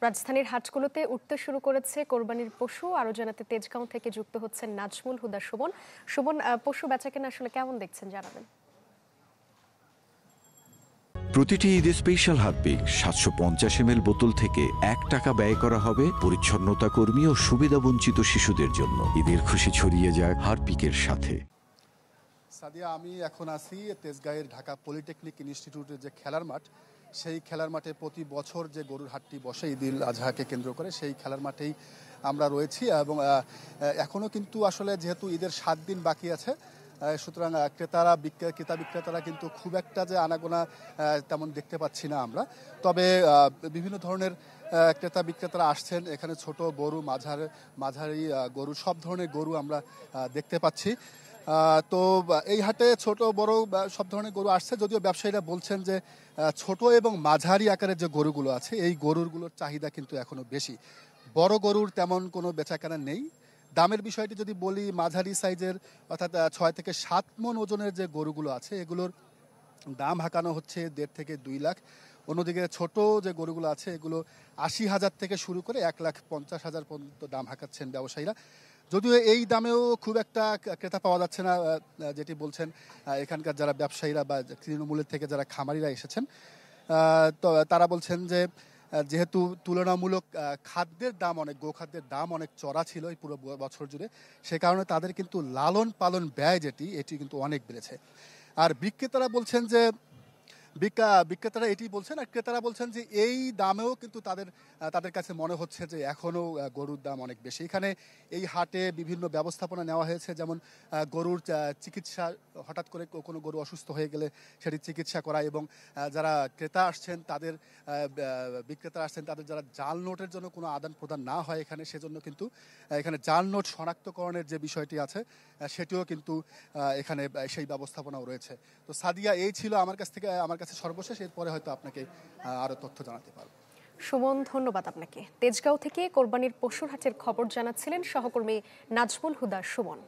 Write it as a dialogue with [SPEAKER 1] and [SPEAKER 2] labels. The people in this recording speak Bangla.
[SPEAKER 1] রাজধানীর হাটগুলোতে উঠতে শুরু করেছে কোরবানির পশু। আরো জানাতে তেজগাঁও থেকে যুক্ত হচ্ছেন নাজমুল হুদা সুমন। সুমন, পশু বেচাকেনা আসলে কেমন দেখছেন জানাবেন।
[SPEAKER 2] প্রতিটি ঈদে স্পেশাল হারপিক 750 ml বোতল থেকে ৳1 ব্যয় করা হবে পরিচ্ছন্নতা কর্মী ও সুবিধাবঞ্চিত শিশুদের জন্য। ঈদের খুশি ছড়িয়ে যায় হারপিকের সাথে।
[SPEAKER 3] সাদিয়া, আমি এখন আছি তেজগাঁয়ের ঢাকা পলিটেকনিক ইনস্টিটিউটের যে খেলার মাঠ, সেই খেলার মাঠে প্রতি বছর যে গরুর হাটটি বসে ঈদুল আজহাকে কেন্দ্র করে, সেই খেলার মাঠেই আমরা রয়েছি। এবং এখনও কিন্তু আসলে যেহেতু ঈদের 7 দিন বাকি আছে, সুতরাং ক্রেতা বিক্রেতারা কিন্তু খুব একটা যে আনাগোনা তেমন দেখতে পাচ্ছি না আমরা। তবে বিভিন্ন ধরনের ক্রেতা বিক্রেতারা আসছেন এখানে, ছোট বড় মাঝারি গরু, সব ধরনের গরু আমরা দেখতে পাচ্ছি। তো এই হাটে ছোট বড় সব ধরনের গরু আসছে, যদিও ব্যবসায়ীরা বলছেন যে ছোট এবং মাঝারি আকারের যে গরুগুলো আছে এই গরুগুলোর চাহিদা কিন্তু এখনো বেশি। বড় গরুর তেমন কোনো বেচাকেনা নেই। দামের বিষয়টি যদি বলি, মাঝারি সাইজের অর্থাৎ 6 থেকে 7 মণ ওজনের যে গরুগুলো আছে এগুলোর দাম হাঁকানো হচ্ছে 1.5 থেকে 2 লাখ। অন্যদিকে ছোট যে গরুগুলো আছে এগুলো 80,000 থেকে শুরু করে 1,50,000 পর্যন্ত দাম হাঁকাচ্ছেন ব্যবসায়ীরা। যদিও এই দামেও খুব একটা ক্রেতা পাওয়া যাচ্ছে না, যেটি বলছেন এখানকার যারা ব্যবসায়ীরা বা তৃণমূলের থেকে যারা খামারিরা এসেছেন, তো তারা বলছেন যে যেহেতু তুলনামূলক খাদ্যের দাম অনেক, গোখাদ্যের দাম অনেক চড়া ছিল এই পুরো বছর জুড়ে, সে কারণে তাদের কিন্তু লালন পালন ব্যয় এটি কিন্তু অনেক বেড়েছে। আর বিক্রেতারা বলছেন যে বিক্রেতারা এটি বলছেন, আর ক্রেতারা বলছেন যে এই দামেও কিন্তু তাদের কাছে মনে হচ্ছে যে এখনও গরুর দাম অনেক বেশি। এখানে এই হাটে বিভিন্ন ব্যবস্থাপনা নেওয়া হয়েছে, যেমন গরুর চিকিৎসা, হঠাৎ করে কোনো গরু অসুস্থ হয়ে গেলে সেটি চিকিৎসা করা, এবং যারা ক্রেতা আসছেন বিক্রেতারা আসছেন তাদের যারা জাল নোটের জন্য কোনো আদান প্রদান না হয় এখানে, সেজন্য কিন্তু এখানে জাল নোট শনাক্তকরণের যে বিষয়টি আছে সেটিও কিন্তু এখানে সেই ব্যবস্থাপনাও রয়েছে। তো সাদিয়া, এই ছিল আমার কাছে সর্বশেষ। এরপরে হয়তো আপনাকে আরো তথ্য জানাতে পারবো।
[SPEAKER 1] সুমন, ধন্যবাদ আপনাকে। তেজগাঁও থেকে কোরবানির পশুর হাটের খবর জানাচ্ছিলেন সহকর্মী নাজমুল হুদা সুমন।